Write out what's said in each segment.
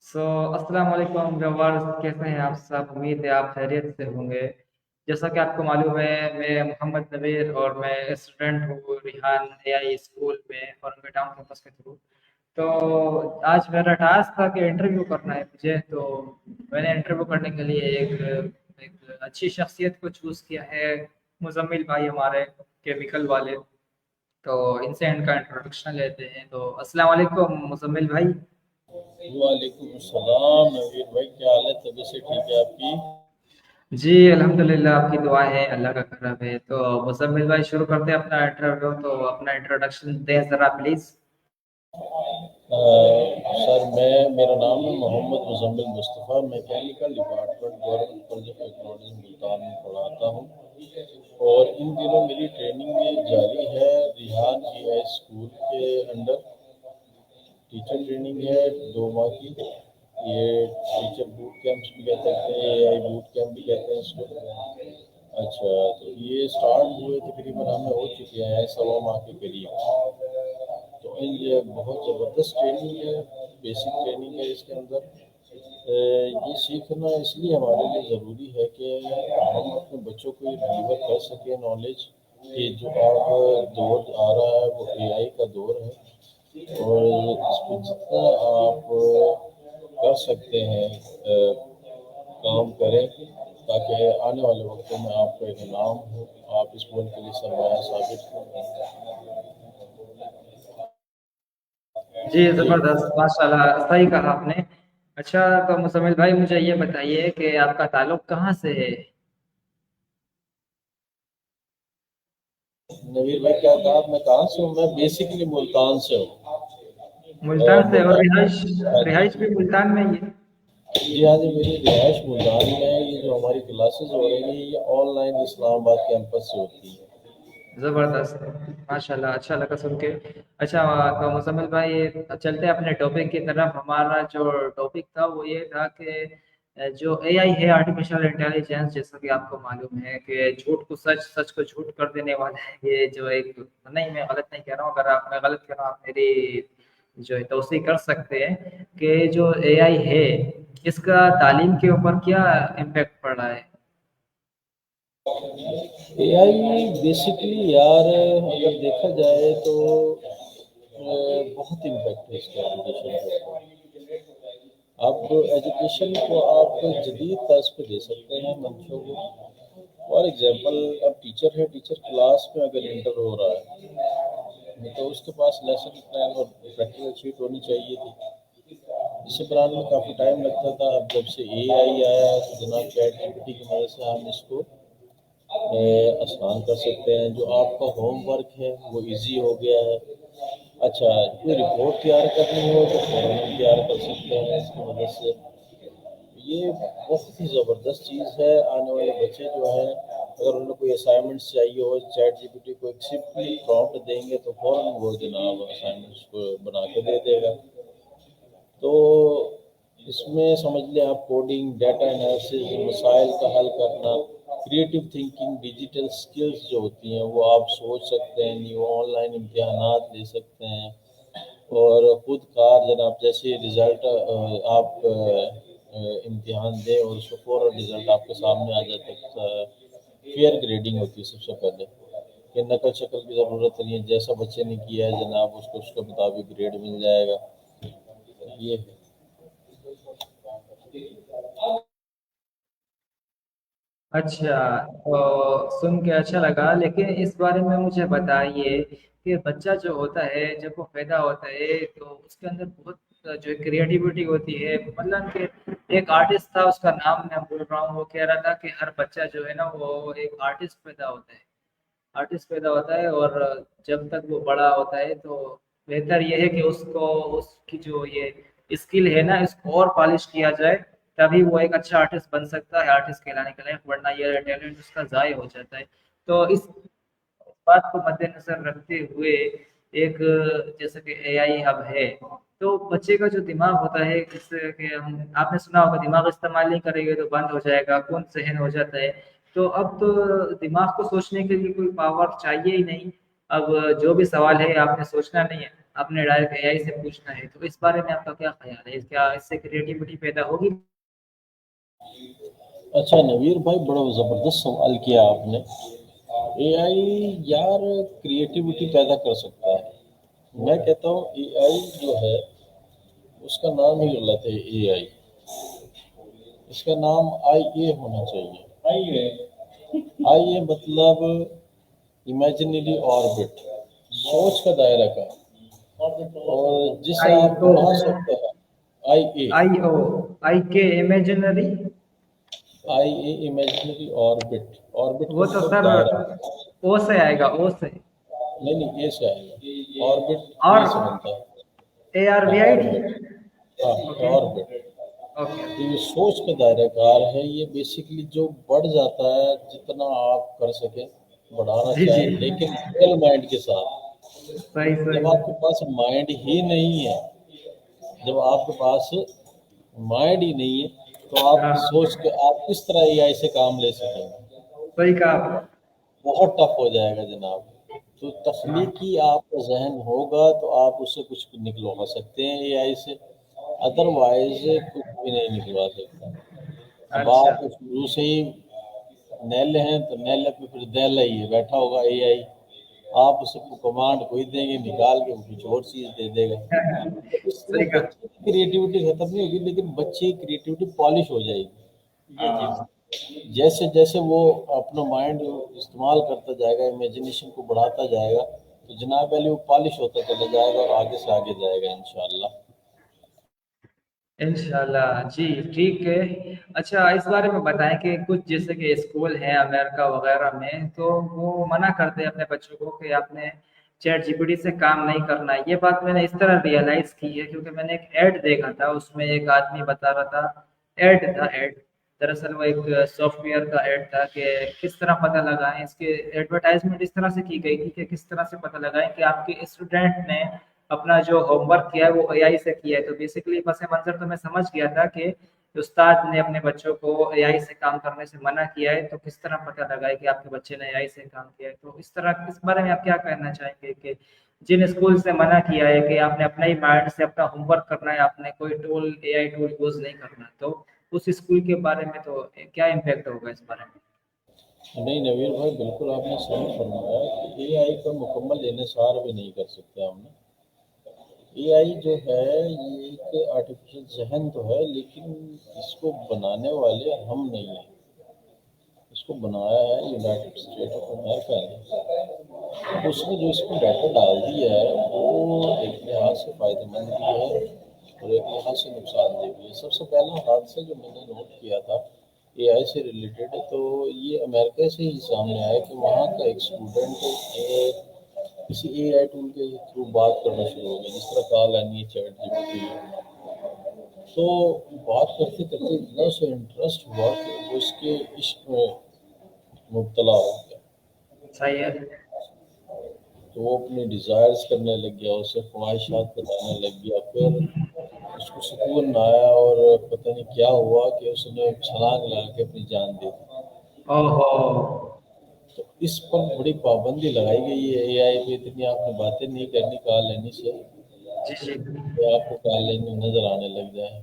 सो अस्सलाम वालेकुम व्यूअर्स, कैसे हैं आप सब? उम्मीद है आप खैरियत से होंगे। जैसा कि आपको मालूम है, मैं मोहम्मद नवीर और मैं स्टूडेंट हूँ रिहान एआई स्कूल में और मैं टाउन कैंपस के थ्रू। तो आज मेरा टास्क था कि इंटरव्यू करना है मुझे। तो मैंने इंटरव्यू करने के लिए एक अच्छी शख्सियत को चूज़ किया है। मुजम्मिल भाई हमारे केमिकल वाले। तो इनसे इनका इंट्रोडक्शन लेते हैं। तो अस्सलाम वालेकुम मुजम्मिल भाई। वालेकुम अस्सलाम नवीर भाई, क्या हाल है? तबीयत से ठीक है आपकी? जी अल्हम्दुलिल्लाह, आपकी दुआ है, अल्लाह का करम है। तो मुज़म्मिल भाई शुरू करते हैं अपना इंटरव्यू। तो अपना इंट्रोडक्शन दें ज़रा प्लीज़। सर, मेरा नाम है Mohammad Muzammil Mustafa. Mechanical department government college of technology Multan में पढ़ाता हूँ और इन दिनों मेरी ट्रेनिंग जारी है रिहान एआई स्कूल के अंडर। टीचर ट्रेनिंग है 2 माह की। ये टीचर बूट कैंप भी कहते हैं, एआई बूट कैंप भी कहते हैं इसको। अच्छा, तो ये स्टार्ट हुए तकरीबन हमें हो चुके हैं 1.25 माह के करीब। तो ये बहुत ज़बरदस्त ट्रेनिंग है, बेसिक ट्रेनिंग है इसके अंदर। ये सीखना इसलिए हमारे लिए ज़रूरी है कि हम अपने बच्चों को ये डिलीवर कर सकें नॉलेज कि जो अब दौर आ रहा है वो एआई का दौर है और इस पर जितना आप कर सकते हैं काम करें ताकि आने वाले वक्तों में आपका एक नाम हो, आप इस मुल्क के लिए सरमाया साबित हों। जी जी। ज़बरदस्त, माशाल्लाह, सही कहा आपने। अच्छा, तो मुज़म्मिल भाई मुझे ये बताइए कि आपका ताल्लुक़ कहाँ से है? नवीर भाई, क्या कहा? मैं कहाँ से हूँ? मैं बेसिकली मुल्तान से हूँ। मुल्तान से? और मुल्तान। रिहाइश हाँ जी। रिहाइश भी मुल्तान में ही है? जी हाँ जी, मेरी रिहाइश मुल्तान में है। ये जो हमारी क्लासेस हो रही हैं ये ऑनलाइन इस्लामाबाद कैंपस से होती है। ज़बरदस्त, माशाल्लाह, अच्छा लगा सुन के। अच्छा, तो मुज़म्मिल भाई चलते हैं अपने टॉपिक की तरफ। हमारा जो टॉपिक था वो ये था कि जो एआई है, आर्टिफिशियल इंटेलिजेंस, जैसा कि आपको मालूम है कि झूठ को सच, सच को झूठ कर देने वाला है। ये जो एक, नहीं मैं गलत नहीं कह रहा हूँ, अगर आप, मैं गलत कह रहा हूँ आप मेरी जो है तौसीह कर सकते हैं कि जो एआई है इसका तालीम के ऊपर क्या इम्पैक्ट पड़ रहा है। एआई बेसिकली यार, अगर देखा जाए तो बहुत इम्पेक्ट है इसका एजुकेशन के ऊपर। आप एजुकेशन को आप जदीद तर्ज पे दे सकते हैं बच्चों को। फॉर एग्जांपल, अब टीचर है, टीचर क्लास में अगर इंटर हो रहा है तो उसके पास लेसन प्लान और प्रैक्टिकल शीट होनी चाहिए थी, जिसे बनाने में काफ़ी टाइम लगता था। अब जब से एआई आया है तो जनाब चैट जीपीटी की मदद से हम इसको आसान कर सकते हैं। जो आपका होमवर्क है वो इजी हो गया है। अच्छा, कोई रिपोर्ट तैयार करनी हो तो फ़ौरन हम तैयार कर सकते हैं इसकी मदद से। ये बहुत ही ज़बरदस्त चीज़ है। आने वाले बच्चे जो हैं, अगर उन्हें कोई असाइनमेंट्स चाहिए हो, चैट जीपीटी को एक सिंपली प्रॉम्प्ट देंगे तो फ़ौरन वो जनाब असाइनमेंट्स को बना के दे देगा। तो इसमें समझ लें आप कोडिंग, डाटा एनालिसिस, मसाइल का हल करना, क्रिएटिव थिंकिंग, डिजिटल स्किल्स जो होती हैं वो आप सोच सकते हैं, न्यू ऑनलाइन इम्तिहानात ले सकते हैं और खुद कार जनाब जैसे रिज़ल्ट आप इम्तिहान दें और उसको फ़ौरन रिज़ल्ट आपके सामने आ जाता है। फेयर ग्रेडिंग होती है सबसे पहले, कि नकल शक्ल की ज़रूरत नहीं है, जैसा बच्चे ने किया है जनाब उसको उसके मुताबिक ग्रेड मिल जाएगा। ये है। अच्छा, तो सुन के अच्छा लगा, लेकिन इस बारे में मुझे बताइए कि बच्चा जो होता है जब वो पैदा होता है तो उसके अंदर बहुत जो क्रिएटिविटी होती है। मतलब कि एक आर्टिस्ट था, उसका नाम मैं भूल रहा हूँ, वो कह रहा था कि हर बच्चा जो है ना वो एक आर्टिस्ट पैदा होता है। आर्टिस्ट पैदा होता है और जब तक वो बड़ा होता है तो बेहतर ये है कि उसको, उसकी जो ये स्किल है ना इसको और पॉलिश किया जाए, तभी वो एक अच्छा आर्टिस्ट बन सकता है, आर्टिस्ट कहलाने के लायक, वरना ये टैलेंट उसका ज़ाय हो जाता है। तो इस बात को मद्देनजर रखते हुए एक, जैसे कि एआई अब है, तो बच्चे का जो दिमाग होता है, जिससे कि हम, आपने सुना होगा दिमाग इस्तेमाल नहीं करेंगे तो बंद हो जाएगा, कौन सहन हो जाता है। तो अब तो दिमाग को सोचने के लिए कोई पावर चाहिए ही नहीं। अब जो भी सवाल है आपने सोचना नहीं है, اپنے ڈائریکٹ اے آئی سے پوچھنا ہے، تو اس بارے میں آپ کا کیا خیال ہے؟ کیا اس سے کریٹیوٹی پیدا ہوگی؟ اچھا نویر بھائی، بڑا زبردست سوال کیا آپ نے. اے آئی یار کریٹیوٹی پیدا کر سکتا ہے. میں کہتا ہوں اے آئی جو ہے اس کا نام ہی غلط ہے. اے آئی اس کا نام آئی اے ہونا چاہیے. آئی اے مطلب امیجنری آربٹ، سوچ کا دائرہ کا. اور جسے آئی آپ او، بنا سکتے ہیں. آئی اے، آئی او، آئی کے امیجنری. آئی اے امیجنری آربٹ. آربٹ کا وہ تو مطلب سر دائرہ. او سے آئے گا، او سے. نہیں نہیں، اے سے آئے گا. آربٹ اور اے سے بنتا ہے. اے آر ہاں وی آئی ٹی. آربٹ. ہاں اوکے آربٹ. اوکے تو یہ سوچ کا دائرہ کار ہے. یہ بیسیکلی جو بڑھ جاتا ہے جتنا آپ کر سکیں بڑھانا جی جی، چاہیں، لیکن ریئل مائنڈ کے ساتھ. صحیح جب صحیح. آپ کے پاس مائنڈ ہی نہیں ہے، جب آپ کے پاس مائنڈ ہی نہیں ہے تو آپ ہاں، سوچ کے آپ کس طرح اے آئی سے کام لے سکیں گے؟ صحیح کہا آپ نے. بہت ٹف ہو جائے گا جناب. تو ہاں، تخلیقی آپ کا ذہن ہوگا تو آپ اس سے کچھ نکلوا سکتے ہیں اے آئی سے، ادر وائز کچھ بھی نہیں نکلوا سکتا. اب اچھا. آپ شروع سے ہی نیلے ہیں تو نیلے پہ پھر دیلہ ہی ہے، بیٹھا ہوگا اے آئی. آپ اسے کمانڈ کوئی دیں گے، نکال کے کچھ اور چیز دے دے گا. تو اس طرح صحیح کہا. بچے کی کریٹیوٹی ختم نہیں ہوگی، لیکن بچے کی کریٹیوٹی پالش ہو جائے گی. ہاں، جیسے جیسے وہ اپنا مائنڈ استعمال کرتا جائے گا، امیجنیشن کو بڑھاتا جائے گا، تو جناب علی وہ پالش ہوتا چلا جائے گا اور آگے سے آگے جائے گا انشاءاللہ. انشاءاللہ جی ٹھیک ہے. اچھا، اس بارے میں بتائیں کہ کچھ جیسے کہ اسکول ہیں امریکہ وغیرہ میں، تو وہ منع کرتے ہیں اپنے بچوں کو کہ آپ نے چیٹ جی پی ٹی سے کام نہیں کرنا ہے. یہ بات میں نے اس طرح ریئلائز کی ہے کیونکہ میں نے ایک ایڈ دیکھا تھا، اس میں ایک آدمی بتا رہا تھا. ایڈ تھا ایڈ، دراصل وہ ایک سافٹ ویئر کا ایڈ تھا کہ کس طرح پتہ لگائیں. اس کے ایڈورٹائزمنٹ اس طرح سے کی گئی تھی کہ کس طرح سے پتہ لگائیں کہ آپ کے اسٹوڈنٹ نے اپنا جو ہوم ورک کیا ہے وہ اے آئی سے کیا ہے. تو بیسیکلی پس منظر تو میں سمجھ گیا تھا کہ استاد نے اپنے بچوں کو اے آئی سے کام کرنے سے منع کیا ہے، تو کس طرح پتہ لگائے کہ آپ کے بچے نے اے آئی سے کام کیا ہے. تو اس طرح اس بارے میں آپ کیا کہنا چاہیں گے کہ جن اسکول سے منع کیا ہے کہ آپ نے اپنا ہی مائنڈ سے اپنا ہوم ورک کرنا ہے، آپ نے کوئی ٹول اے آئی ٹول یوز نہیں کرنا، تو اس اسکول کے بارے میں تو کیا امپیکٹ ہوگا اس بارے میں؟ نہیں نویر بھائی، بالکل آپ نے صحیح فرمایا کہ اے آئی کا مکمل انحصار بھی نہیں کر سکتے ہم نے. اے آئی جو ہے یہ ایک آرٹیفیشل ذہن تو ہے، لیکن اس کو بنانے والے ہم نہیں ہیں. اس کو بنایا ہے یونائٹڈ اسٹیٹ آف امریکہ نے. اب اس نے جو اس میں ڈیٹا ڈال دیا ہے وہ ایک لحاظ سے فائدہ مند بھی ہے اور ایک لحاظ سے نقصان دہ بھی ہے. سب سے پہلا حادثہ جو میں نے نوٹ کیا تھا اے آئی سے ریلیٹڈ، تو یہ امریکہ سے ہی سامنے آیا کہ وہاں کا ایک اسٹوڈنٹ کسی اے آئی ٹول کے تھرو بات کرنا شروع ہو گیا، جس طرح کال آنی ہے چیٹ جی پی ٹی. تو بات کرتے کرتے اتنا اسے انٹرسٹ ہوا کہ وہ اس کے عشق میں مبتلا ہو گیا. صحیح ہے. تو وہ اپنی ڈیزائرز کرنے لگ گیا، اسے خواہشات بتانے لگ گیا. پھر اس کو سکون نہ آیا اور پتہ نہیں کیا ہوا کہ اس نے چھلانگ لگا کے اپنی جان دے دی. او ہو. تو اس پر بڑی پابندی لگائی گئی ہے اے آئی پہ. اتنی آپ نے باتیں نہیں کرنی کال لینے سے جی جی. کہ آپ کو کال لینے نظر آنے لگ جائے.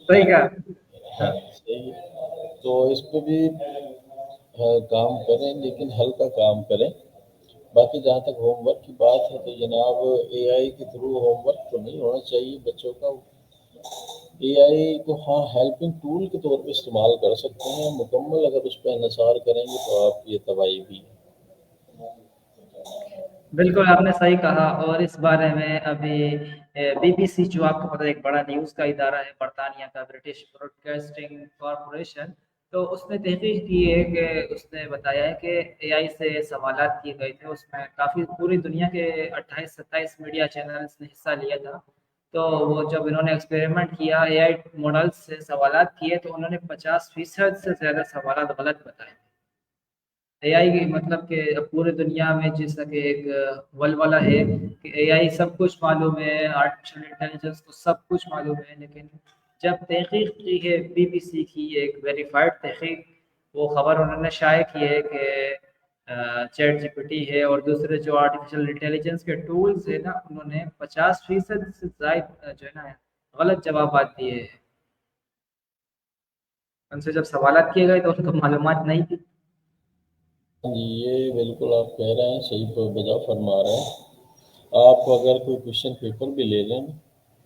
صحیح ہاں کہا. ہاں صحیح ہے. تو اس پہ بھی کام کریں، لیکن ہلکا کام کریں. باقی جہاں تک ہوم ورک کی بات ہے تو جناب اے آئی کے تھرو ہوم ورک تو نہیں ہونا چاہیے بچوں کا. اے آئی کو ہاں ہیلپنگ ٹول کے طور پہ استعمال کر سکتے ہیں، مکمل اگر اس پہ انحصار کریں گے تو آپ کی یہ تباہی بھی ہے. بالکل آپ نے صحیح کہا. اور اس بارے میں ابھی بی بی سی، جو آپ کو پتہ ہے ایک بڑا نیوز کا ادارہ ہے برطانیہ کا، برٹش براڈ کاسٹنگ کارپوریشن، تو اس نے تحقیق کی ہے کہ اس نے بتایا ہے کہ اے آئی سے سوالات کیے گئے تھے. اس میں کافی پوری دنیا کے 28-27 میڈیا چینلز نے حصہ لیا تھا. تو وہ جب انہوں نے ایکسپیریمنٹ کیا اے آئی ماڈل سے سوالات کیے تو انہوں نے 50% سے زیادہ سوالات غلط بتائے. اے آئی کی مطلب کہ پورے دنیا میں جیسا کہ ایک ولولہ ہے کہ اے آئی سب کچھ معلوم ہے، آرٹیفیشیل انٹیلیجنس کو سب کچھ معلوم ہے، لیکن جب تحقیق کی ہے بی بی سی کی ایک ویریفائڈ تحقیق، وہ خبر انہوں نے شائع کی ہے کہ चैट जीपीटी है और दूसरे जो आर्टिफिशियल इंटेलिजेंस के टूल्स है ना, उन्होंने 50% से ज़ायद जो है ना गलत जवाबात दिए हैं। उनसे जब सवालात किए गए तो उनको मालूमात नहीं थी। जी, ये बिल्कुल आप कह रहे हैं, सही पर बजा फरमा रहे हैं। आप अगर कोई क्वेश्चन पेपर भी ले लें,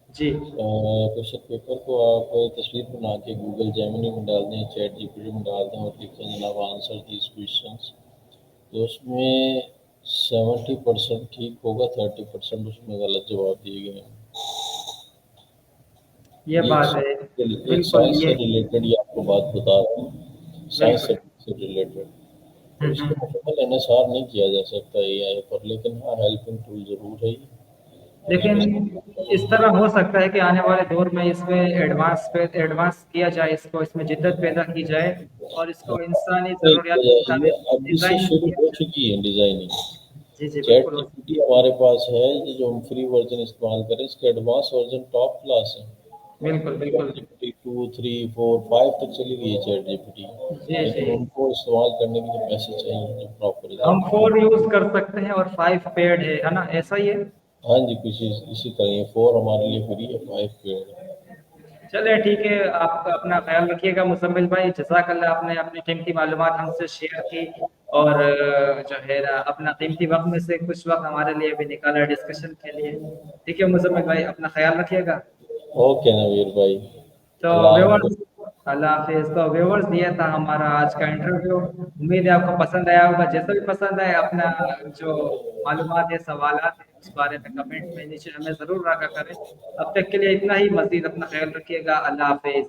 जी क्वेश्चन पेपर को आप तस्वीर बना के गूगल जेमिनी में डाल दें, चैट जीपीटी में डाल दें और लिखें जनाब आंसर दीज क्वेश्चंस, तो उसमें 70% ठीक होगा, 30% उसमें गलत जवाब दिए गए हैं। ये ये बात है। एक बिल्कुल साइंस ये से रिलेटेड ही आपको बात बता रहा हूँ, साइंस बिल्कुल। से रिलेटेड। तो इसको हम्म। मुकम्मल इन्हिसार नहीं किया जा सकता एआई पर, लेकिन हाँ हेल्पिंग टूल ज़रूर है ये। लेकिन इस तरह हो सकता है कि आने वाले दौर में इसमें एडवांस किया जाए, इसको इसमें जिद्दत पैदा की जाए और इसको इंसानी नहीं ज़रूरियात किया के जा रही है, मुताबिक अभी से डिज़ाइन शुरू किया हो जाए। चुकी है डिज़ाइनिंग। जी जी चैट बिल्कुल हो जीपीटी हमारे पास है, ये जो हम फ्री वर्जन इस्तेमाल करें, इसके एडवांस वर्जन टॉप क्लास है। बिल्कुल चैट बिल्कुल। जीपीटी 2, 3, 4, 5 तक चली गई है चैट जीपीटी, जी जी। लेकिन उनको इस्तेमाल करने के लिए पैसे चाहिए जो प्रॉपर हम इजाफा है। 4 यूज़ कर सकते हैं और 5 पेड है ना, ऐसा ही है। हाँ जी, कुछ इसी तरह ये 4 हमारे लिए फ्री है, 5 पेड है। चलिए ठीक है, आप अपना ख्याल रखिएगा मुसम्मिल भाई, जज़ाकल्लाह, आपने अपनी कीमती मालूमात हमसे शेयर की और जो है ना अपना कीमती वक्त में से कुछ वक्त हमारे लिए भी निकाला डिस्कशन के लिए। ठीक है मुसम्मिल भाई, अपना ख्याल रखिएगा। ओके नवीर भाई, तो अल्लाह हाफिज़। व्यूअर्स, अल्लाह हाफिज। तो व्यूअर्स, ये था हमारा आज का इंटरव्यू। उम्मीद है आपको पसंद आया होगा। जैसा भी पसंद आए, अपना जो मालूमात है, सवालात है, उस बारे में कमेंट में नीचे हमें ज़रूर रखा करें। अब तक के लिए इतना ही। मज़ीद अपना ख्याल रखिएगा। अल्लाह हाफिज।